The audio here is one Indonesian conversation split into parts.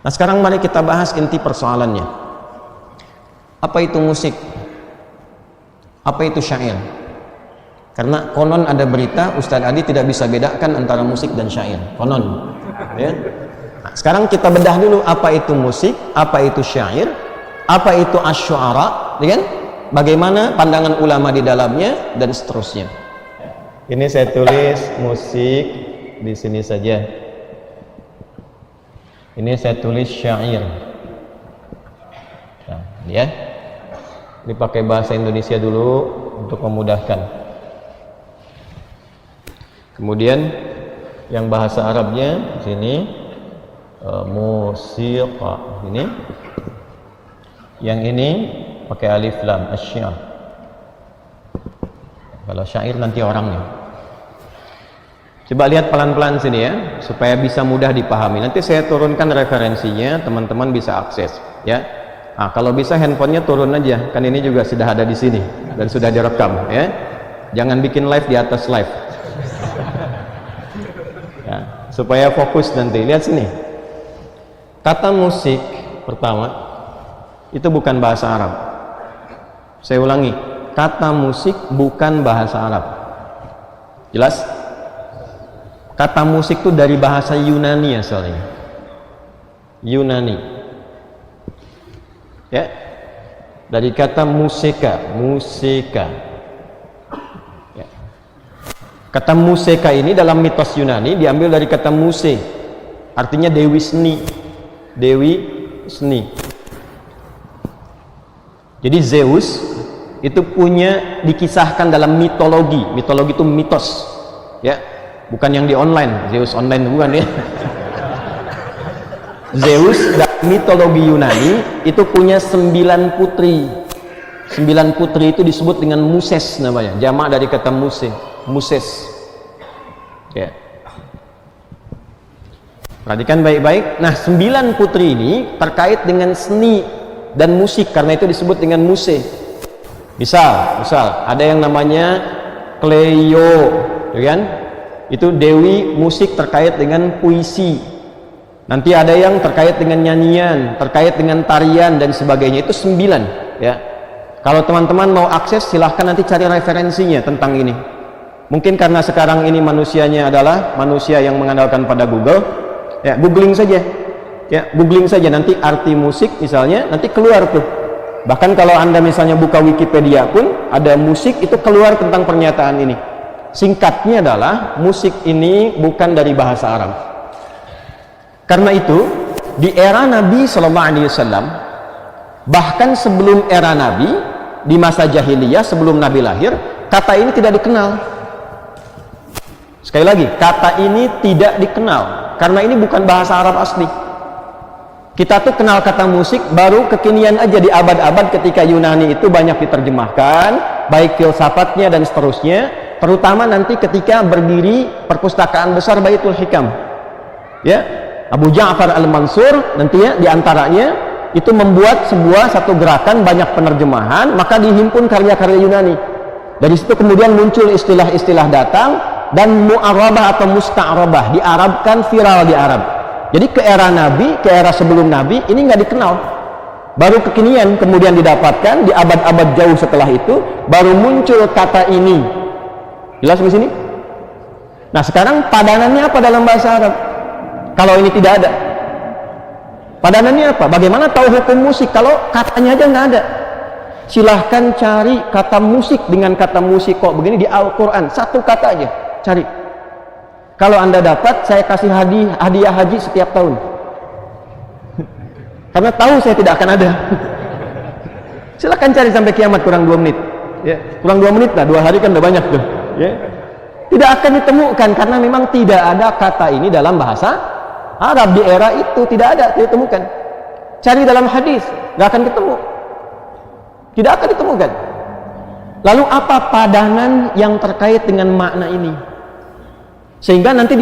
Nah, sekarang mari kita bahas inti persoalannya. Apa itu musik? Apa itu syair? Karena konon ada berita Ustadz Adi tidak bisa bedakan antara musik dan syair. Konon. Ya. Nah, sekarang kita bedah dulu apa itu musik, apa itu syair, apa itu asy'ara, ya kan? Bagaimana pandangan ulama di dalamnya dan seterusnya. Ini saya tulis musik di sini saja. Ini saya tulis syair. Nah, ya. Ini pakai bahasa Indonesia dulu untuk memudahkan. Kemudian yang bahasa Arabnya di sini musiqa ini. Yang ini pakai alif lam asy-syair. Kalau syair nanti orangnya. Coba lihat pelan-pelan sini ya, supaya bisa mudah dipahami. Nanti saya turunkan referensinya, teman-teman bisa akses ya. Nah, kalau bisa handphonenya turun aja, kan ini juga sudah ada di sini dan sudah direkam ya. Jangan bikin live di atas live. Ya, supaya fokus nanti. Lihat sini. Kata musik pertama itu bukan bahasa Arab. Saya ulangi, kata musik bukan bahasa Arab. Jelas? Kata musik itu dari bahasa Yunani asalnya. Yunani. Ya. Dari kata musika, musika. Ya. Kata musika ini dalam mitos Yunani diambil dari kata muse. Artinya dewi seni. Dewi seni. Jadi Zeus itu punya dikisahkan dalam mitologi. Mitologi itu mitos. Ya. Bukan yang di online, Zeus online bukan ya. Zeus dalam mitologi Yunani itu punya 9 putri. 9 putri itu disebut dengan Muses namanya, jamak dari kata muse, Muses. Ya. Perhatikan baik-baik. Nah, 9 putri ini terkait dengan seni dan musik, karena itu disebut dengan muse. Misal ada yang namanya Cleo, kan? Itu dewi musik terkait dengan puisi. Nanti ada yang terkait dengan nyanyian, terkait dengan tarian dan sebagainya. Itu 9 ya. Kalau teman-teman mau akses silahkan nanti cari referensinya tentang ini. Mungkin karena sekarang ini manusianya adalah manusia yang mengandalkan pada Google ya, googling saja ya, googling saja nanti arti musik misalnya, nanti keluar tuh. Bahkan kalau Anda misalnya buka Wikipedia pun ada musik, itu keluar tentang pernyataan ini. Singkatnya adalah musik ini bukan dari bahasa Arab. Karena itu di era Nabi SAW, bahkan sebelum era Nabi, di masa jahiliyah sebelum Nabi lahir, kata ini tidak dikenal. Sekali lagi, kata ini tidak dikenal karena ini bukan bahasa Arab asli. Kita tuh kenal kata musik baru kekinian aja di abad-abad ketika Yunani itu banyak diterjemahkan, baik filsafatnya dan seterusnya. Terutama nanti ketika berdiri perpustakaan besar Baitul Hikam ya, Abu Ja'far Al-Mansur nanti ya diantaranya itu membuat satu gerakan banyak penerjemahan, maka dihimpun karya-karya Yunani. Dari situ kemudian muncul istilah-istilah datang dan mu'arabah atau musta'arabah, diarabkan, viral di Arab. Jadi ke era Nabi, ke era sebelum Nabi ini nggak dikenal, baru kekinian kemudian didapatkan di abad-abad jauh setelah itu baru muncul kata ini. Jelas di sini? Nah, sekarang padanannya apa dalam bahasa Arab? Kalau ini tidak ada. Padanannya apa? Bagaimana tahu hukum musik kalau katanya aja nggak ada? Silahkan cari kata musik dengan kata musik kok begini di Al-Quran. Satu kata aja, cari. Kalau Anda dapat, saya kasih hadiah haji setiap tahun. Karena tahu saya tidak akan ada. Silahkan cari sampai kiamat kurang 2 menit. Ya, kurang 2 menit lah, 2 hari kan udah banyak tuh. Ya. Tidak akan ditemukan karena memang tidak ada kata ini dalam bahasa Arab di era itu, tidak ada, tidak ditemukan. Cari dalam hadis, nggak akan ketemu, tidak akan ditemukan. Lalu apa padanan yang terkait dengan makna ini sehingga nanti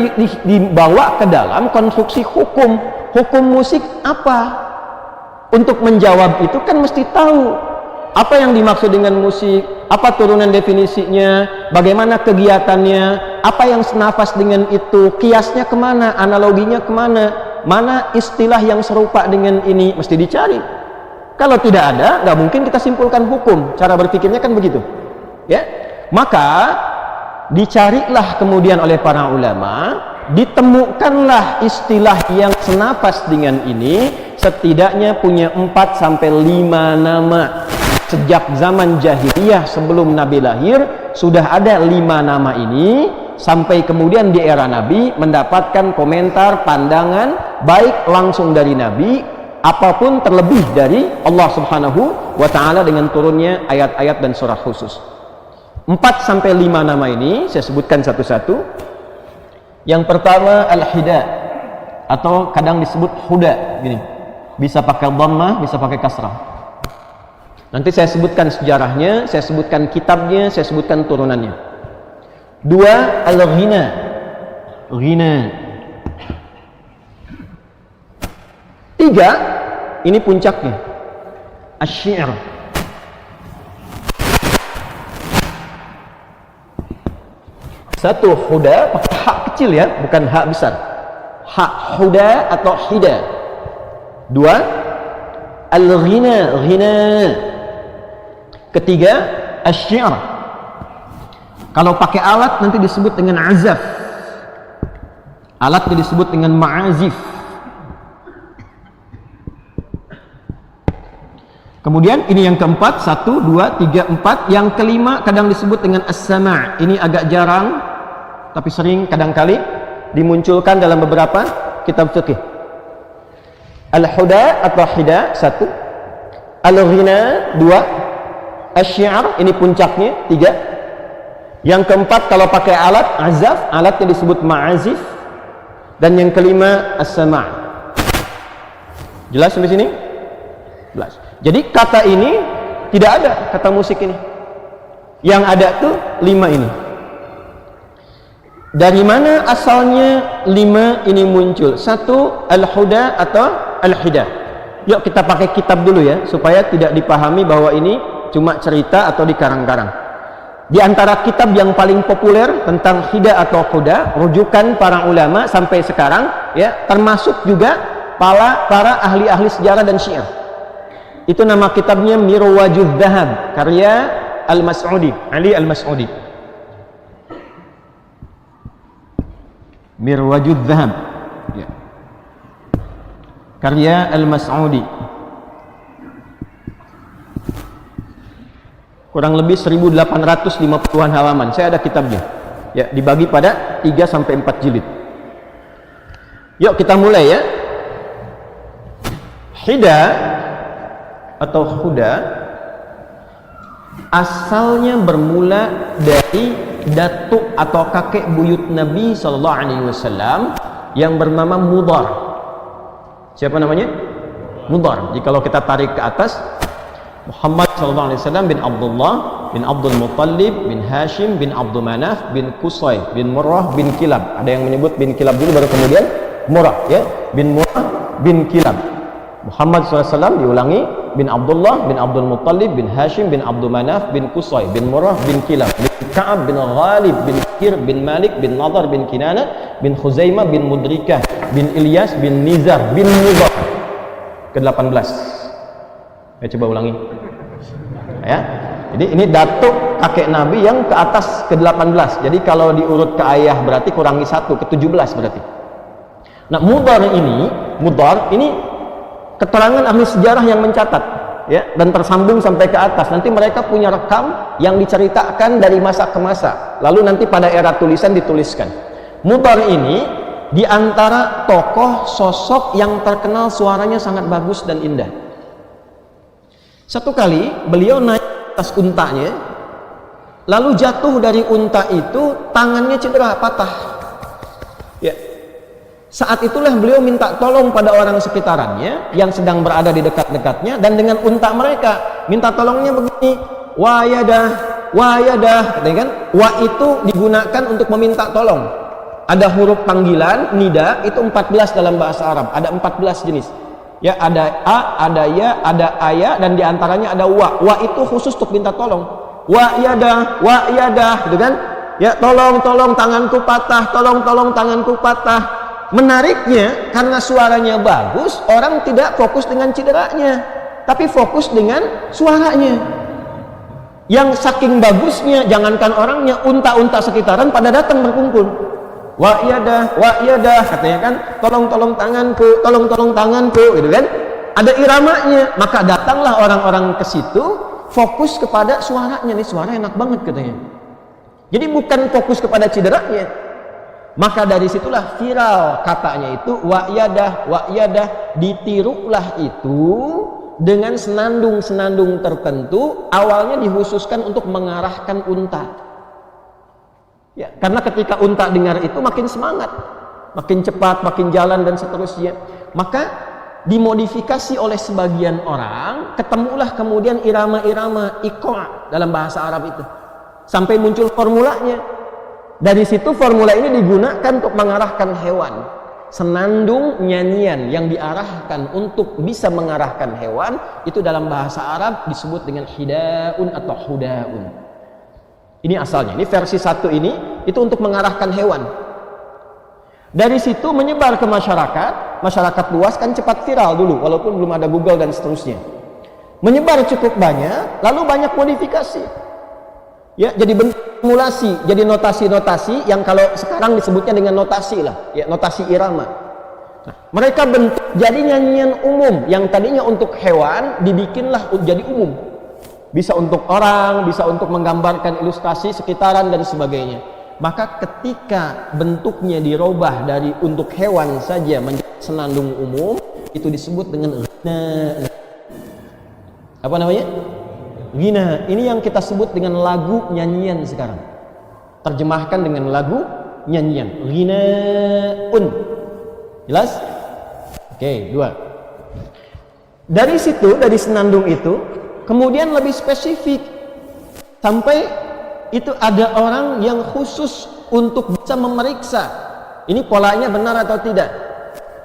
dibawa ke dalam konstruksi hukum musik apa? Untuk menjawab itu kan mesti tahu apa yang dimaksud dengan musik, apa turunan definisinya, bagaimana kegiatannya, apa yang senafas dengan itu, kiasnya kemana, analoginya kemana, mana istilah yang serupa dengan ini, mesti dicari. Kalau tidak ada, nggak mungkin kita simpulkan hukum. Cara berpikirnya kan begitu, ya. Maka dicarilah kemudian oleh para ulama, ditemukanlah istilah yang senapas dengan ini, setidaknya punya 4 sampai 5 nama. Sejak zaman jahiliyah sebelum Nabi lahir sudah ada 5 nama ini, sampai kemudian di era Nabi mendapatkan komentar, pandangan baik langsung dari Nabi apapun terlebih dari Allah Subhanahu wa taala dengan turunnya ayat-ayat dan surah khusus. 4 sampai 5 nama ini saya sebutkan satu-satu. Yang pertama al-hida, atau kadang disebut huda, gini. Bisa pakai dhammah, bisa pakai kasrah. Nanti saya sebutkan sejarahnya, saya sebutkan kitabnya, saya sebutkan turunannya. 2 al-ghina. Ghina. 3 ini puncaknya. Asy-syi'r. 1 huda, pakai hak kecil ya, bukan hak besar. Hak huda atau hida. 2 al-ghina, ghina. 3 asy-syi'r. Kalau pakai alat nanti disebut dengan azaf. Alatnya disebut dengan ma'azif. Kemudian ini yang keempat, 1, 2, 3, 4. Yang kelima kadang disebut dengan as-sama'. Ini agak jarang, tapi sering kadang-kali dimunculkan dalam beberapa kitab fikih. Al-huda atau hida 1, al-ghina 2, asy-syi'r ini puncaknya 3. Yang keempat kalau pakai alat azaf, alatnya disebut ma'azif. Dan yang kelima as-sama'. Jelas sampai sini? Jelas. Jadi kata ini tidak ada, kata musik ini. Yang ada tuh 5 ini. Dari mana asalnya 5 ini muncul? 1 al-huda atau al-hida. Yuk kita pakai kitab dulu ya, supaya tidak dipahami bahwa ini cuma cerita atau dikarang-karang. Di antara kitab yang paling populer tentang hida atau huda, rujukan para ulama sampai sekarang ya, termasuk juga para ahli-ahli sejarah dan syair. Itu nama kitabnya Mirwajudz Dzahab, karya Al-Mas'udi, Ali Al-Mas'udi. Mirwajudz Dzahab. Ya. Karya Al-Mas'udi. Kurang lebih 1850-an halaman. Saya ada kitabnya. Ya, dibagi pada 3 sampai 4 jilid. Yuk kita mulai ya. Hida atau huda asalnya bermula dari datuk atau kakek buyut Nabi sallallahu alaihi wasallam yang bernama Mudhar. Siapa namanya? Mudhar. Jikalau kita tarik ke atas, Muhammad sallallahu alaihi wasallam bin Abdullah bin Abdul Muttalib bin Hashim bin Abdul Manaf bin Qusay bin Murrah bin Kilab. Ada yang menyebut bin Kilab dulu baru kemudian Murrah ya. Bin Murrah bin Kilab. Muhammad sallallahu alaihi wasallam diulangi bin Abdullah bin Abdul Muttalib bin Hashim bin Abdul Manaf bin Qusay bin Murrah bin Kilab bin Ka'ab bin Ghalib bin Kir bin Malik bin Nadar bin Kinana bin Khuzaimah bin Mudrikah bin Ilyas bin Nizar bin Mudhar. Ke-18. Ya, coba ulangi ya. Jadi ini datuk kakek Nabi yang ke atas ke-18. Jadi kalau diurut ke ayah berarti kurangi 1, ke-17 berarti. Nah, Mudhar ini keterangan ahli sejarah yang mencatat ya, dan tersambung sampai ke atas. Nanti mereka punya rekam yang diceritakan dari masa ke masa, lalu nanti pada era tulisan dituliskan. Mudhar ini di antara tokoh sosok yang terkenal suaranya sangat bagus dan indah. Satu kali beliau naik atas untanya, lalu jatuh dari unta itu, tangannya cedera, patah. Ya. Saat itulah beliau minta tolong pada orang sekitarannya yang sedang berada di dekat-dekatnya, dan dengan unta mereka minta tolongnya begini, wa yadah, katanya kan? Wa itu digunakan untuk meminta tolong. Ada huruf panggilan nida itu 14 dalam bahasa Arab, ada 14 jenis. Ya, ada a, ada ya, ada aya, dan diantaranya ada wa. Wa itu khusus untuk minta tolong. Wa yadah, gitu kan? Ya, tolong tanganku patah, tolong tanganku patah. menariknya karena suaranya bagus, orang tidak fokus dengan cederanya, tapi fokus dengan suaranya. Yang saking bagusnya, jangankan orangnya, unta-unta sekitaran pada datang berkumpul. Wa yadah, katanya kan, tolong tanganku, gitu kan? Ada iramanya, maka datanglah orang-orang ke situ, fokus kepada suaranya. Nih suara enak banget katanya. Jadi bukan fokus kepada cederanya. Maka dari situlah viral katanya itu wa yadah, ditirulah itu dengan senandung-senandung tertentu, awalnya dikhususkan untuk mengarahkan unta. Ya, karena ketika unta dengar itu makin semangat, makin cepat, makin jalan dan seterusnya. Maka dimodifikasi oleh sebagian orang, ketemulah kemudian irama-irama iqa' dalam bahasa Arab itu. Sampai muncul formulanya. Dari situ formula ini digunakan untuk mengarahkan hewan. Senandung nyanyian yang diarahkan untuk bisa mengarahkan hewan itu dalam bahasa Arab disebut dengan hidaun atau hudaun. Ini asalnya. Ini versi 1 ini itu untuk mengarahkan hewan. Dari situ menyebar ke masyarakat luas, kan cepat viral dulu walaupun belum ada Google dan seterusnya. Menyebar cukup banyak, lalu banyak modifikasi. Ya, jadi bentuk formulasi, jadi notasi-notasi yang kalau sekarang disebutnya dengan notasi lah, ya, notasi irama. Nah, mereka bentuk jadi nyanyian umum yang tadinya untuk hewan dibikinlah jadi umum. Bisa untuk orang, bisa untuk menggambarkan ilustrasi sekitaran dan sebagainya. Maka ketika bentuknya dirubah dari untuk hewan saja menjadi senandung umum, itu disebut dengan ghina. Apa namanya? Ghina. Ini yang kita sebut dengan lagu nyanyian sekarang. Terjemahkan dengan lagu nyanyian. Ghinaun. Jelas? Oke, 2. Dari situ, dari senandung itu, kemudian lebih spesifik. Sampai itu ada orang yang khusus untuk bisa memeriksa ini polanya benar atau tidak.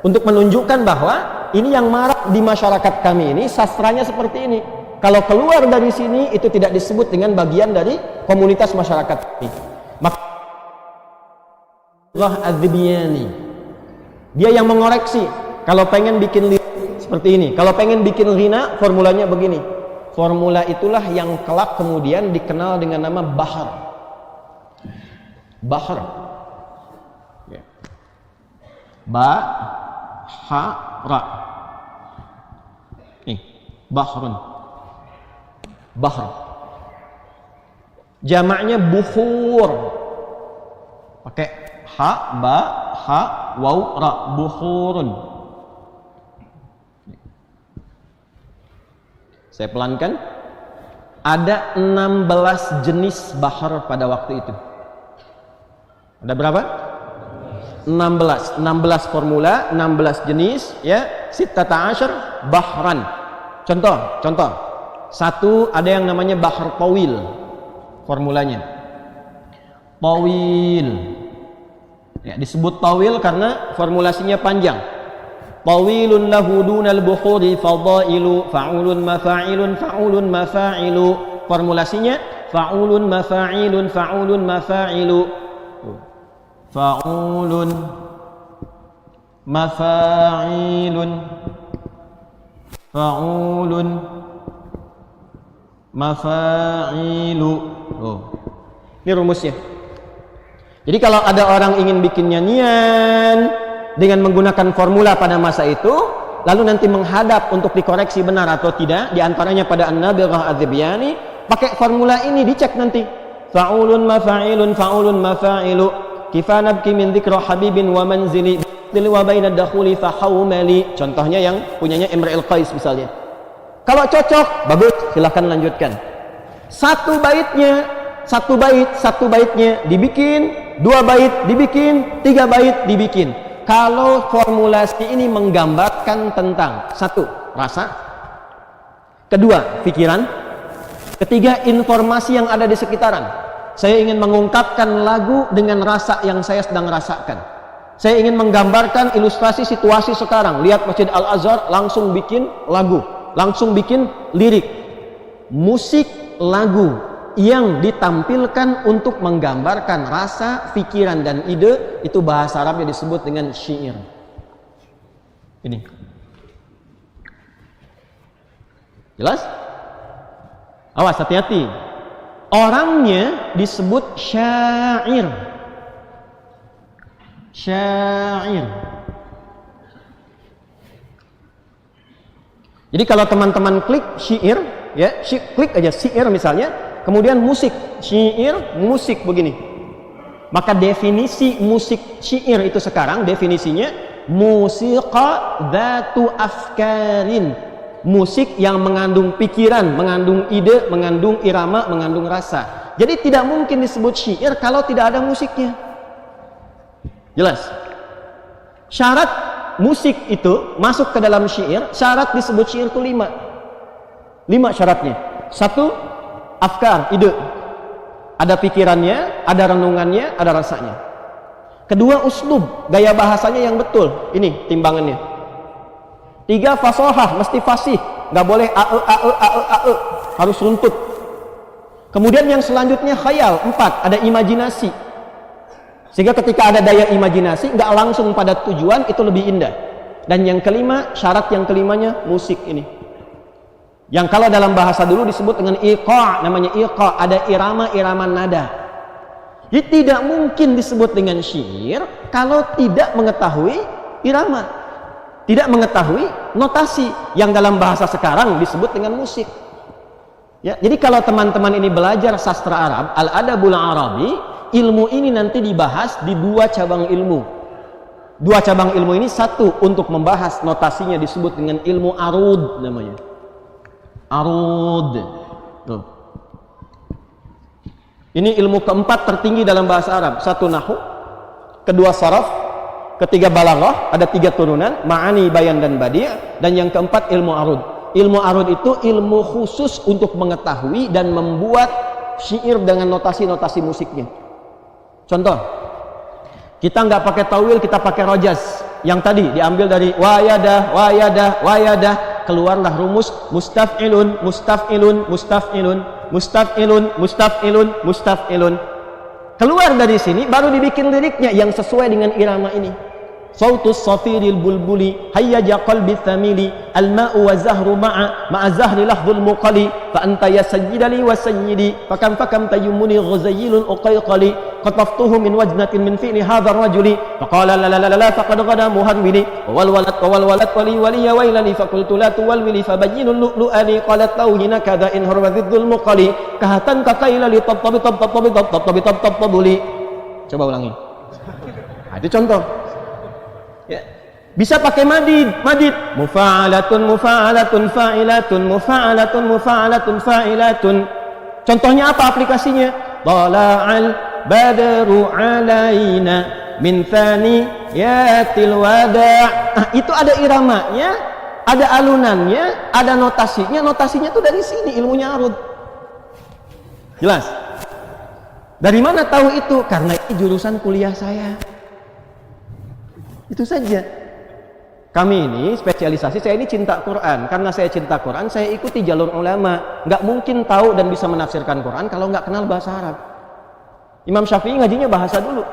Untuk menunjukkan bahwa ini yang marak di masyarakat kami ini, sastranya seperti ini. Kalau keluar dari sini itu tidak disebut dengan bagian dari komunitas masyarakat ini. Maka Allah Az-Zibyani, dia yang mengoreksi. Kalau pengen bikin seperti ini, kalau pengen bikin ghina, formulanya begini. Formula itulah yang kelak kemudian dikenal dengan nama bahar. Bahar. Ya. Ba, ha, ra. Nih, bahrun. Bahr. Jamaknya bukhur. Pakai ha, ba, ha, waw, ra. Bukhurun. Saya pelankan. Ada 16 jenis bahar pada waktu itu. Ada berapa? 16 formula, 16 jenis, ya. Sittata asyar bahran. Contoh. 1 ada yang namanya bahar tawil. Formulanya tawil, ya, disebut tawil karena formulasinya panjang. Tawilun lahu dunal bukhuri fadailu fa'ulun mafa'ilun fa'ulun mafa'ilu. Formulasinya fa'ulun mafa'ilun fa'ulun mafa'ilu. Fa'ulun mafa'ilun fa'ulun mafa'ilu. Ini rumusnya. Jadi kalau ada orang ingin bikin nyanyian dengan menggunakan formula pada masa itu, lalu nanti menghadap untuk dikoreksi benar atau tidak, diantaranya pada An-Nabighah Az-Zibyani, pakai formula ini dicek nanti. Fa'ulun mafa'ilun fa'ulun mafa'ilu kifa nabki min dzikra habibin wa manzili wa baina dakhuli fa hawmali. Contohnya yang punyanya Imrul Qais misalnya. Kalau cocok, bagus, silahkan lanjutkan. Satu baitnya dibikin, 2 bait dibikin, 3 bait dibikin. Kalau formulasi ini menggambarkan tentang 1, rasa, 2, pikiran, 3, informasi yang ada di sekitaran. Saya ingin mengungkapkan lagu dengan rasa yang saya sedang rasakan. Saya ingin menggambarkan ilustrasi situasi sekarang. Lihat Masjid Al-Azhar, langsung bikin lagu, langsung bikin lirik, musik, lagu, yang ditampilkan untuk menggambarkan rasa, pikiran, dan ide, itu bahasa Arabnya disebut dengan syair. Ini. Jelas? Awas, hati-hati. Orangnya disebut syair. Syair. Jadi kalau teman-teman klik syair, ya, klik aja syair misalnya, kemudian musik, syair, musik begini. Maka definisi musik syair itu sekarang definisinya musiqa dzatu afkarin. Musik yang mengandung pikiran, mengandung ide, mengandung irama, mengandung rasa. Jadi tidak mungkin disebut syair kalau tidak ada musiknya. Jelas? Syarat musik itu masuk ke dalam syair, syarat disebut syair itu 5 syaratnya. 1, afkar, ide, ada pikirannya, ada renungannya, ada rasanya. Kedua, uslub, gaya bahasanya yang betul, ini timbangannya. 3, fasohah, mesti fasih, nggak boleh ae, harus runtut. Kemudian yang selanjutnya khayal. 4, ada imajinasi, sehingga ketika ada daya imajinasi nggak langsung pada tujuan, itu lebih indah. Dan yang kelima, syarat yang kelimanya musik ini, yang kalau dalam bahasa dulu disebut dengan iqa', namanya iqa', ada irama-irama nada. Jadi tidak mungkin disebut dengan syair kalau tidak mengetahui irama, tidak mengetahui notasi yang dalam bahasa sekarang disebut dengan musik. Ya, jadi kalau teman-teman ini belajar sastra Arab, al-adabul Arabi, ilmu ini nanti dibahas di 2 cabang ilmu. 2 cabang ilmu ini, satu untuk membahas notasinya disebut dengan ilmu arud namanya. Arud. Tuh. Ini ilmu keempat tertinggi dalam bahasa Arab. 1 nahwu, 2 saraf, 3 balaghah, ada 3 turunan, ma'ani, bayan, dan badi', dan yang keempat ilmu arud. Ilmu arud itu ilmu khusus untuk mengetahui dan membuat syair dengan notasi-notasi musiknya. Contoh, kita nggak pakai tawil, kita pakai rojaz. Yang tadi diambil dari wayadah, wayadah, wayadah, keluarlah rumus mustaf'ilun, mustaf'ilun, mustaf'ilun, mustaf'ilun, mustaf'ilun, mustaf'ilun. Keluar dari sini baru dibikin liriknya yang sesuai dengan irama ini. Sautus safiril bulbuli hayyaja qalbi thamili al-ma'u wa zahru ma'a zahri lahdhul muqali fa anta ya sayyidali wa sayyidi fakam tayyumuni ghuzayyilun uqayqali qataftuhu min wajnatin min fi'li hadha ar-rajuli faqala la la la la faqad ghada muharwili wal walat wali wali ya wailani faqultu la tuwalwili fabayyinul lu'lu'ali qalat tawhina kadha in harwadhul muqali kahatan kaqaila li tabtabi tabtabi tabtabi tabtabuli. Coba ulangi. Itu contoh. Ya. Bisa pakai madid, mufa'alatun, mufa'alatun, fa'ilatun, mufa'alatun, mufa'alatun, fa'ilatun. Contohnya apa aplikasinya? Tala'al badru alaina min thaniyatil wada'. Nah, itu ada iramanya, ada alunannya, ada notasinya. Notasinya tuh dari sini ilmunya arud. Jelas? Dari mana tahu itu? Karena ini jurusan kuliah saya. Itu saja. Kami ini spesialisasi, saya ini cinta Quran. Karena saya cinta Quran, saya ikuti jalur ulama. Nggak mungkin tahu dan bisa menafsirkan Quran kalau nggak kenal bahasa Arab. Imam Syafi'i ngajinya bahasa dulu.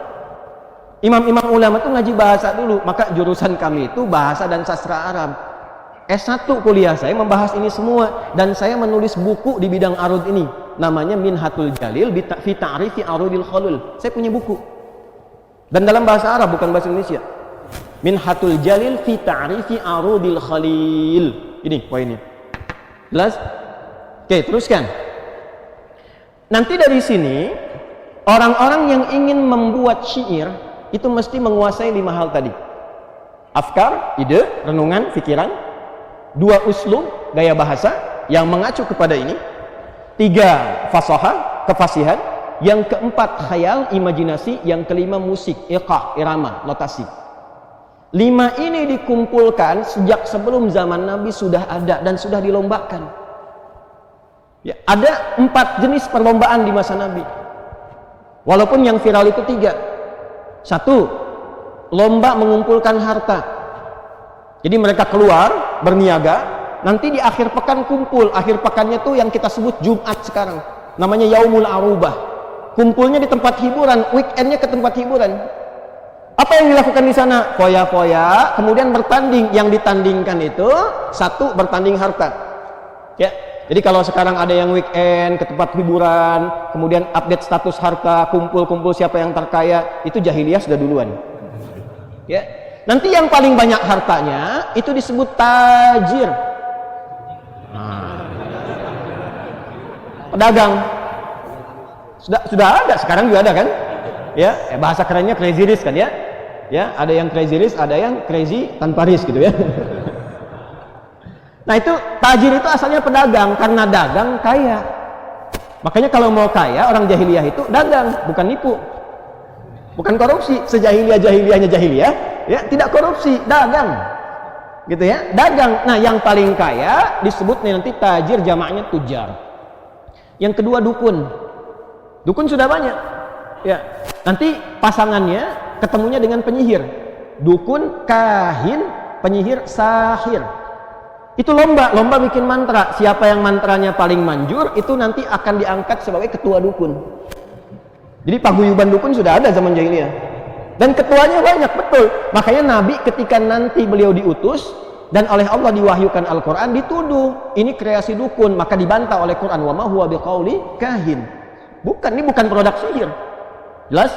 Imam-imam ulama itu ngaji bahasa dulu. Maka jurusan kami itu bahasa dan sastra Arab. S1 kuliah saya membahas ini semua. Dan saya menulis buku di bidang arud ini. Namanya Minhatul Jalil fi Ta'rifi Arudil Khalul. Saya punya buku. Dan dalam bahasa Arab, bukan bahasa Indonesia. Minhatul Jalil fi Ta'rifi Arudil Khalil. Ini poinnya. Jelas? Oke, teruskan. Nanti dari sini orang-orang yang ingin membuat syair itu mesti menguasai 5 hal tadi. Afkar, ide, renungan, pikiran. 2, uslub, gaya bahasa yang mengacu kepada ini. 3, fasaha, kefasihan. Yang keempat, khayal, imajinasi. Yang kelima, musik, iqah, irama, notasi. 5 ini dikumpulkan sejak sebelum zaman Nabi sudah ada dan sudah dilombakan. Ya, ada 4 jenis perlombaan di masa Nabi. Walaupun yang viral itu 3. 1, lomba mengumpulkan harta. Jadi mereka keluar berniaga, nanti di akhir pekan kumpul. Akhir pekannya tuh yang kita sebut Jumat sekarang. namanya Yaumul Arubah. Kumpulnya di tempat hiburan, weekendnya ke tempat hiburan. Apa yang dilakukan di sana? Foya-foya, kemudian bertanding. Yang ditandingkan itu satu, bertanding harta. Ya, jadi kalau sekarang ada yang weekend ke tempat hiburan, kemudian update status harta, kumpul-kumpul siapa yang terkaya, itu jahiliyah sudah duluan. Ya, nanti yang paling banyak hartanya itu disebut tajir. Pedagang. Sudah ada, sekarang juga ada kan? Ya, bahasa kerennya crazy rich kan ya? Ya, ada yang crazy rich, ada yang crazy tanpa risk gitu ya. Nah, itu tajir itu asalnya pedagang, karena dagang kaya. Makanya kalau mau kaya, orang jahiliyah itu dagang, bukan nipu. Bukan korupsi. Sejahiliyah-jahiliyahnya jahiliyah, ya, tidak korupsi, dagang. Gitu ya, dagang. Nah, yang paling kaya disebut nanti tajir, jamaknya tujar. Yang kedua dukun. Dukun sudah banyak. Ya, nanti pasangannya ketemunya dengan penyihir. Dukun, kahin, penyihir, sahir. Itu lomba bikin mantra. Siapa yang mantranya paling manjur, itu nanti akan diangkat sebagai ketua dukun. Jadi paguyuban dukun sudah ada zaman jahiliyah. Dan ketuanya banyak, betul. Makanya Nabi ketika nanti beliau diutus dan oleh Allah diwahyukan Al-Quran, dituduh ini kreasi dukun, maka dibantah oleh Quran, wa ma huwa biqauli kahin. Bukan, ini bukan produk sihir. Jelas?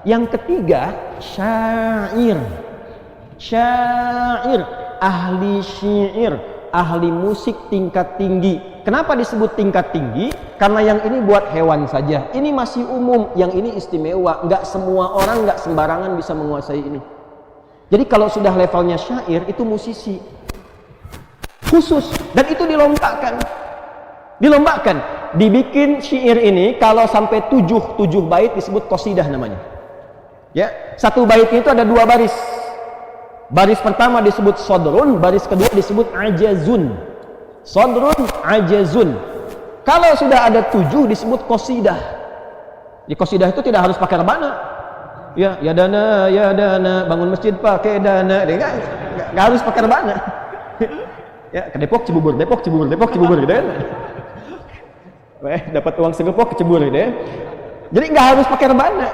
Yang ketiga, syair. Syair, ahli syair, ahli musik tingkat tinggi. Kenapa disebut tingkat tinggi? Karena yang ini buat hewan saja. Ini masih umum, yang ini istimewa. Nggak semua orang, nggak sembarangan bisa menguasai ini. Jadi kalau sudah levelnya syair, itu musisi khusus, dan itu dilombakan. Dibikin syair ini kalau sampai 7 bait disebut qasidah namanya. Ya, satu bait itu ada 2 baris. Baris pertama disebut sodrun, baris kedua disebut ajazun. Sodrun, ajazun. Kalau sudah ada 7 disebut qasidah. Di qasidah itu tidak harus pakai rebana. Ya dana, bangun masjid pakai dana. Nggak harus pakai rebana. Ya, ke Depok Cibubur gitu kan. Dapat uang segepok kecebur gitu ya. Jadi nggak harus pakai rebana.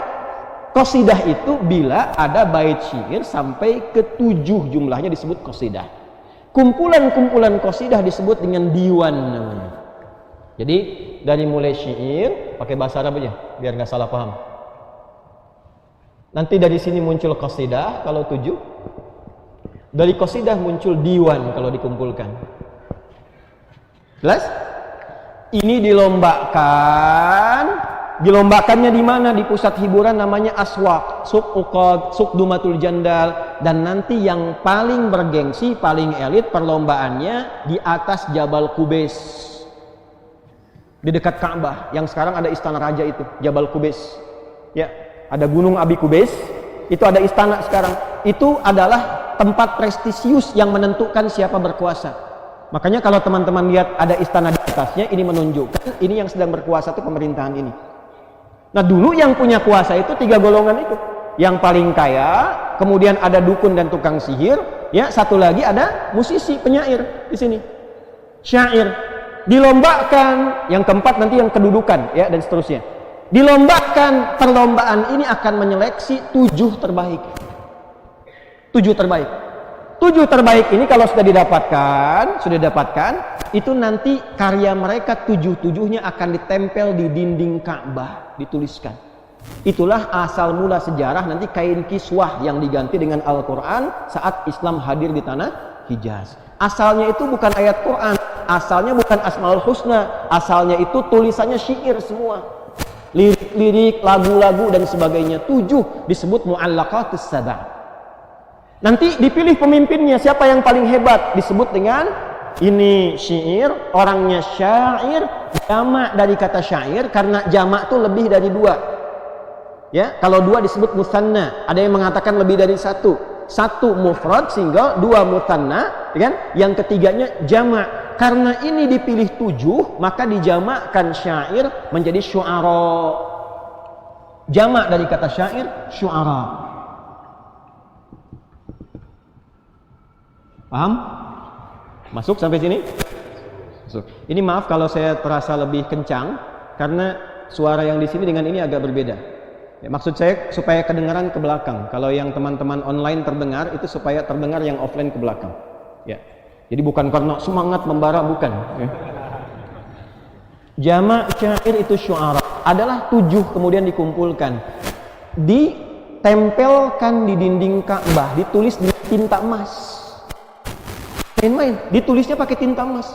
Qasidah itu bila ada bait syair sampai ke 7 jumlahnya disebut qasidah. Kumpulan-kumpulan qasidah disebut dengan diwan namanya. Jadi dari mulai syair pakai bahasa Arab aja biar nggak salah paham. Nanti dari sini muncul qasidah kalau 7. Dari qasidah muncul diwan kalau dikumpulkan. Jelas? Ini dilombakannya di mana? Di pusat hiburan namanya aswaq, suq uqad, suq dumatul jandal, dan nanti yang paling bergengsi, paling elit perlombaannya di atas Jabal Qubais. Di dekat Ka'bah, yang sekarang ada istana raja itu, Jabal Qubais. Ya, ada Gunung Abi Qubais, itu ada istana sekarang. Itu adalah tempat prestisius yang menentukan siapa berkuasa. Makanya kalau teman-teman lihat ada istana di atasnya, ini menunjukkan ini yang sedang berkuasa itu pemerintahan ini. Nah, dulu yang punya kuasa itu 3 golongan itu. Yang paling kaya, kemudian ada dukun dan tukang sihir, ya, satu lagi ada musisi, penyair di sini. Syair. Dilombakan, yang keempat nanti yang kedudukan, ya, dan seterusnya. Dilombakan, perlombaan ini akan menyeleksi 7 terbaik. 7 terbaik. 7 terbaik ini kalau sudah didapatkan, itu nanti karya mereka 7-7-nya akan ditempel di dinding Ka'bah, dituliskan. Itulah asal mula sejarah nanti kain kiswah yang diganti dengan Al-Quran saat Islam hadir di tanah Hijaz. Asalnya itu bukan ayat Quran, asalnya bukan Asmaul Husna, asalnya itu tulisannya syair semua. Lirik-lirik, lagu-lagu dan sebagainya. 7 disebut mu'allaqatus sab'a. Nanti dipilih pemimpinnya, siapa yang paling hebat, disebut dengan ini syair, orangnya syair, jamak dari kata syair, karena jamak itu lebih dari 2. Ya, kalau 2 disebut musanna, ada yang mengatakan lebih dari 1. 1 mufrad single, 2 musanna, ya kan? Yang ketiganya jamak. Karena ini dipilih 7, maka dijamakkan syair menjadi syu'ara. Jamak dari kata syair, syu'ara. Paham? Masuk sampai sini? Masuk. Ini maaf kalau saya terasa lebih kencang, karena suara yang di sini dengan ini agak berbeda. Ya, maksud saya supaya kedengaran ke belakang. Kalau yang teman-teman online terdengar, itu supaya terdengar yang offline ke belakang. Ya. Jadi bukan karena semangat membara, bukan. Ya. Jama' syair itu syu'ara adalah 7 kemudian dikumpulkan, ditempelkan di dinding Ka'bah, ditulis dengan tinta emas. Main-main, ditulisnya pakai tinta emas,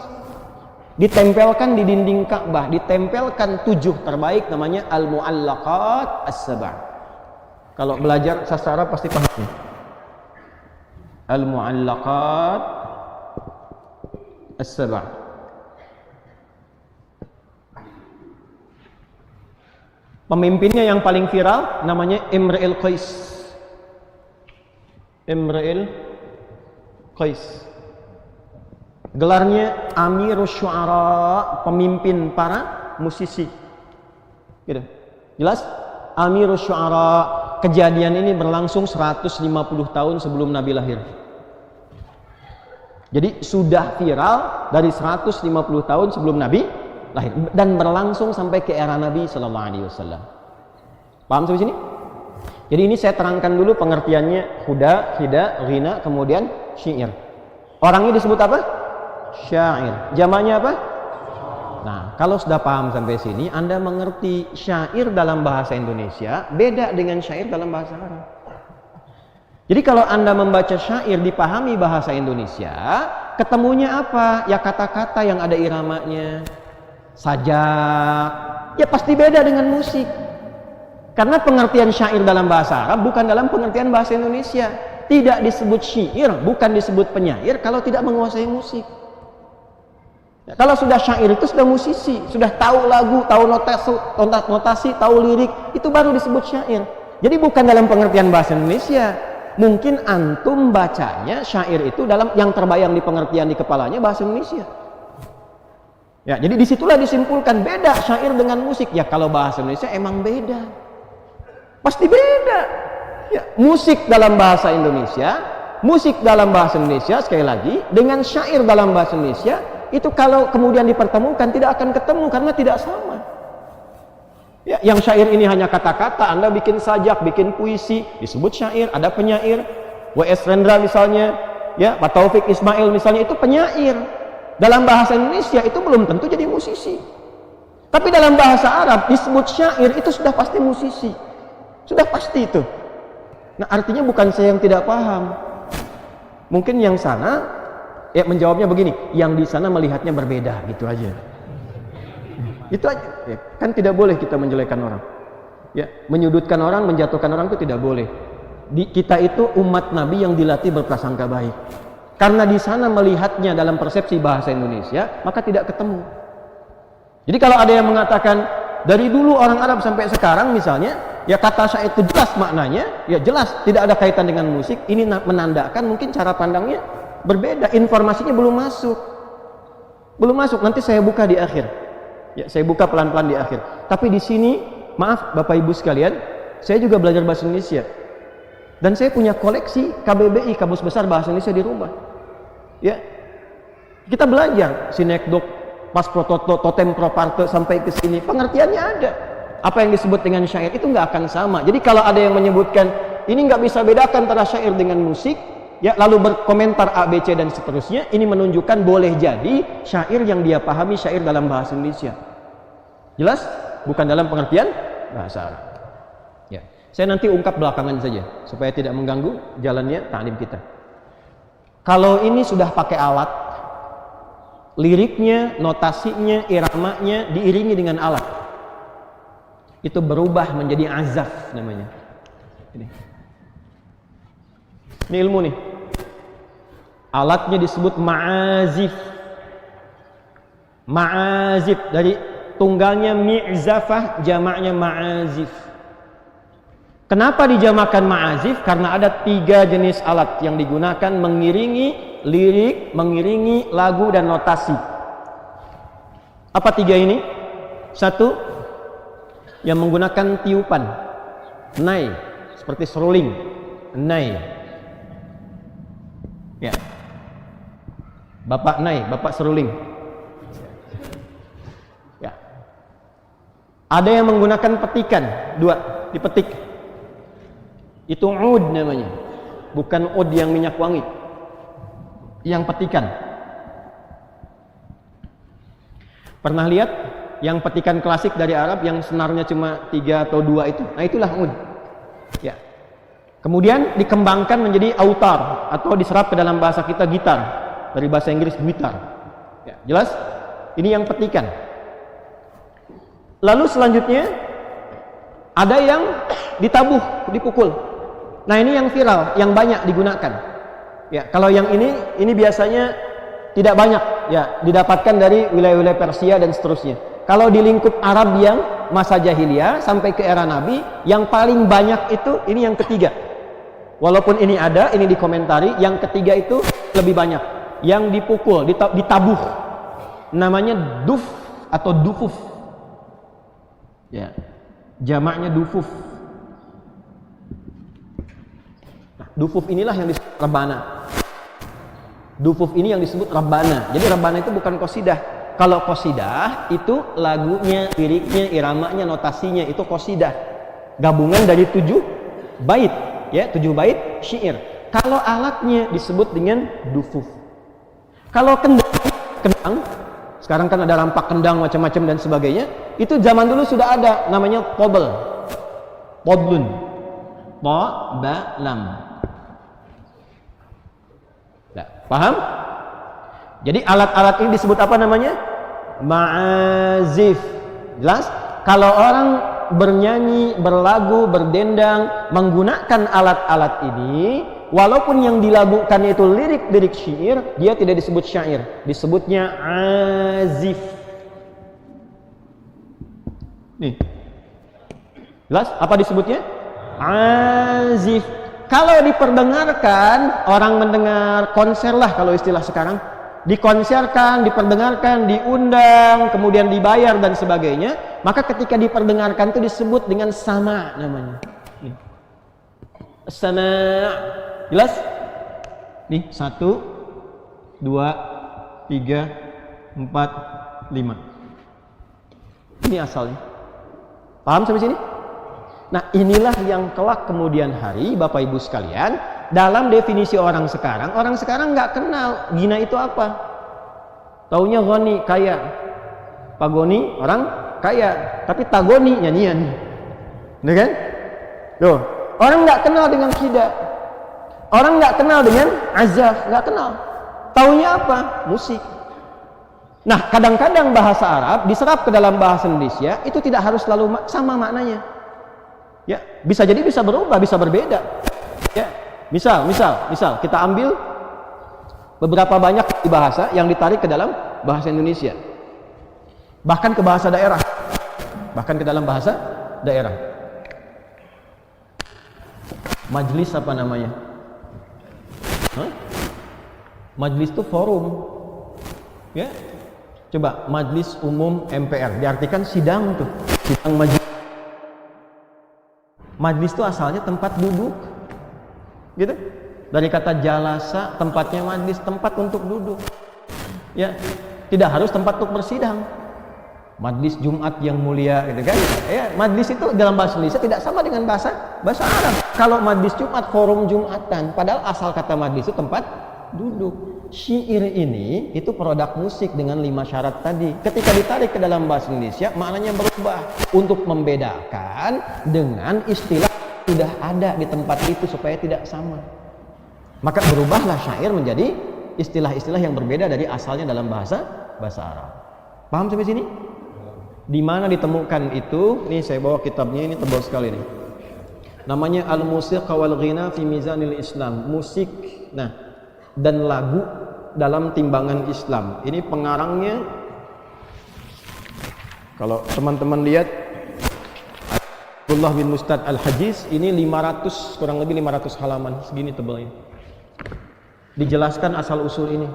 ditempelkan di dinding Ka'bah, ditempelkan 7 terbaik, namanya al-mu'allaqat as-sab'. Kalau belajar sastra Arab pasti paham nih. Al-mu'allaqat as-sab'. Pemimpinnya yang paling viral namanya Imra'il Qais. Imra'il Qais. Gelarnya Amirus Syu'ara, pemimpin para musisi. Gitu. Jelas? Amirus Syu'ara. Kejadian ini berlangsung 150 tahun sebelum Nabi lahir. Jadi sudah viral dari 150 tahun sebelum Nabi lahir dan berlangsung sampai ke era Nabi sallallahu alaihi wasallam. Paham sampai sini? Jadi ini saya terangkan dulu pengertiannya huda, hida, ghina, kemudian syair. Orangnya disebut apa? Syair. Jamaknya apa? Nah, kalau sudah paham sampai sini, Anda mengerti syair dalam bahasa Indonesia beda dengan syair dalam bahasa Arab. Jadi kalau Anda membaca syair dipahami bahasa Indonesia, ketemunya apa? Ya kata-kata yang ada iramanya, sajak, ya pasti beda dengan musik. Karena pengertian syair dalam bahasa Arab bukan dalam pengertian bahasa Indonesia. Tidak disebut syair, bukan disebut penyair kalau tidak menguasai musik. Ya, kalau sudah syair itu sudah musisi, sudah tahu lagu, tahu notasi, tahu lirik, itu baru disebut syair. Jadi bukan dalam pengertian bahasa Indonesia. Mungkin antum bacanya syair itu dalam yang terbayang di pengertian di kepalanya bahasa Indonesia. Ya, jadi disitulah disimpulkan beda syair dengan musik. Ya kalau bahasa Indonesia emang beda, pasti beda. Ya, musik dalam bahasa Indonesia sekali lagi dengan syair dalam bahasa Indonesia itu kalau kemudian dipertemukan tidak akan ketemu karena tidak sama. Ya, yang syair ini hanya kata-kata, Anda bikin sajak, bikin puisi, disebut syair. Ada penyair, W.S. Rendra misalnya, ya, Pak Taufik Ismail misalnya, itu penyair. Dalam bahasa Indonesia itu belum tentu jadi musisi. Tapi dalam bahasa Arab disebut syair itu sudah pasti musisi. Sudah pasti itu. Nah, artinya bukan saya yang tidak paham. Mungkin yang sana ya menjawabnya begini, yang di sana melihatnya berbeda, gitu aja. Itu aja. Ya, kan tidak boleh kita menjelekkan orang. Ya, menyudutkan orang, menjatuhkan orang itu tidak boleh. Kita itu umat Nabi yang dilatih berprasangka baik. Karena di sana melihatnya dalam persepsi bahasa Indonesia, maka tidak ketemu. Jadi kalau ada yang mengatakan dari dulu orang Arab sampai sekarang misalnya, ya kata syair itu jelas maknanya, ya jelas tidak ada kaitan dengan musik, ini menandakan mungkin cara pandangnya berbeda, informasinya belum masuk. Belum masuk, nanti saya buka di akhir. Ya, saya buka pelan-pelan di akhir. Tapi di sini, maaf Bapak Ibu sekalian, saya juga belajar bahasa Indonesia. Dan saya punya koleksi KBBI, Kamus Besar Bahasa Indonesia di rumah. Ya, kita belajar sinekdok, pas prototo, totem proparte sampai ke sini, pengertiannya ada. Apa yang disebut dengan syair itu nggak akan sama. Jadi kalau ada yang menyebutkan ini nggak bisa bedakan antara syair dengan musik, ya lalu berkomentar A, B, C dan seterusnya, ini menunjukkan boleh jadi syair yang dia pahami syair dalam bahasa Indonesia. Jelas? Bukan dalam pengertian bahasa Arab. Ya, saya nanti ungkap belakangan saja supaya tidak mengganggu jalannya ta'lim kita. Kalau ini sudah pakai alat, liriknya, notasinya, iramanya diiringi dengan alat, itu berubah menjadi azaf namanya. Ini ilmu nih. Alatnya disebut ma'azif. Ma'azif dari tunggalnya mi'zafah, jamaknya ma'azif. Kenapa dijamakan ma'azif? Karena ada 3 jenis alat yang digunakan mengiringi lirik, mengiringi lagu dan notasi. Apa 3 ini? 1, yang menggunakan tiupan, nai, seperti seruling, nai. Ya, Bapak nai, Bapak seruling. Ya. Ada yang menggunakan petikan, dua, dipetik. Itu ud namanya. Bukan ud yang minyak wangi. Yang petikan. Pernah lihat yang petikan klasik dari Arab yang senarnya cuma 3 atau 2 itu? Nah, itulah ud. Ya. Kemudian dikembangkan menjadi autar atau diserap ke dalam bahasa kita gitar. Dari bahasa Inggris gitar. Ya, jelas? Ini yang petikan. Lalu selanjutnya ada yang ditabuh, dipukul. Nah, ini yang viral, yang banyak digunakan. Ya, kalau yang ini biasanya tidak banyak ya didapatkan dari wilayah-wilayah Persia dan seterusnya. Kalau di lingkup Arab yang masa jahiliyah sampai ke era Nabi, yang paling banyak itu ini yang ketiga. Walaupun ini ada, ini dikomentari, yang ketiga itu lebih banyak. Yang dipukul, ditabuh. Namanya duf atau dufuf. Ya. Jamaknya dufuf. Nah, dufuf inilah yang disebut rebana. Dufuf ini yang disebut rebana. Jadi rebana itu bukan qasidah. Kalau qasidah itu lagunya, liriknya, iramanya, notasinya itu qasidah. Gabungan dari 7 bait. Ya, 7 bait syair. Kalau alatnya disebut dengan dufuf. Kalau kendang, sekarang kan ada rampak kendang macam-macam dan sebagainya, itu zaman dulu sudah ada, namanya pobel. Poblun. Po, ba, lam. Nah, paham? Jadi alat-alat ini disebut apa namanya? Ma'azif. Jelas? Kalau orang bernyanyi, berlagu, berdendang, menggunakan alat-alat ini, walaupun yang dilagukan itu lirik-lirik syair, dia tidak disebut syair, disebutnya azif. Nih. Jelas apa disebutnya? Azif. Kalau diperdengarkan, orang mendengar konser lah kalau istilah sekarang, dikonserkan, diperdengarkan, diundang, kemudian dibayar dan sebagainya, maka ketika diperdengarkan itu disebut dengan sama namanya. Sama. Jelas? Nih, 1, 2, 3, 4, 5. Ini asalnya. Paham sampai sini? Nah, inilah yang kelak kemudian hari, Bapak Ibu sekalian, dalam definisi orang sekarang nggak kenal ghina itu apa. Taunya ghani, kaya. Pagoni, orang kaya. Tapi tagoni, nyanyian. Benar kan? Tuh, orang nggak kenal dengan qida. Orang nggak kenal dengan azaf, nggak kenal. Taunya apa? Musik. Nah, kadang-kadang bahasa Arab diserap ke dalam bahasa Indonesia itu tidak harus selalu sama maknanya. Ya, bisa jadi bisa berubah, bisa berbeda. Ya, misal kita ambil beberapa banyak bahasa yang ditarik ke dalam bahasa Indonesia. Bahkan ke bahasa daerah. Bahkan ke dalam bahasa daerah. Majlis apa namanya? Hah? Majlis itu forum. Ya. Coba Majlis Umum MPR diartikan sidang tuh. Sidang majlis. Majlis itu asalnya tempat duduk. Gitu. Dari kata jalasa, tempatnya majlis, tempat untuk duduk. Ya, tidak harus tempat untuk bersidang. Majlis Jumat yang mulia gitu kan. Ya, majlis itu dalam bahasa Indonesia tidak sama dengan bahasa Arab. Kalau majlis Jumat, forum Jumatan, padahal asal kata majlis itu tempat duduk. Syair ini itu produk musik dengan 5 syarat tadi. Ketika ditarik ke dalam bahasa Indonesia, maknanya berubah untuk membedakan dengan istilah sudah ada di tempat itu supaya tidak sama. Maka berubahlah syair menjadi istilah-istilah yang berbeda dari asalnya dalam bahasa Arab. Paham sampai sini? Di mana ditemukan itu? Nih saya bawa kitabnya, ini tebal sekali nih. Namanya Al-Musiqa wal Ghina fi Mizanil Islam. Musik, nah, dan lagu dalam timbangan Islam. Ini pengarangnya, kalau teman-teman lihat, Abdullah bin Mustad Al-Hajiz, ini 500, kurang lebih 500 halaman, segini tebalnya. Dijelaskan asal-usul ini.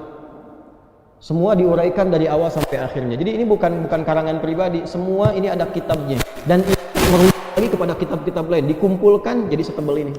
Semua diuraikan dari awal sampai akhirnya. Jadi ini bukan karangan pribadi, semua ini ada kitabnya. Dan ini merujuk lagi kepada kitab-kitab lain, dikumpulkan jadi setebal ini.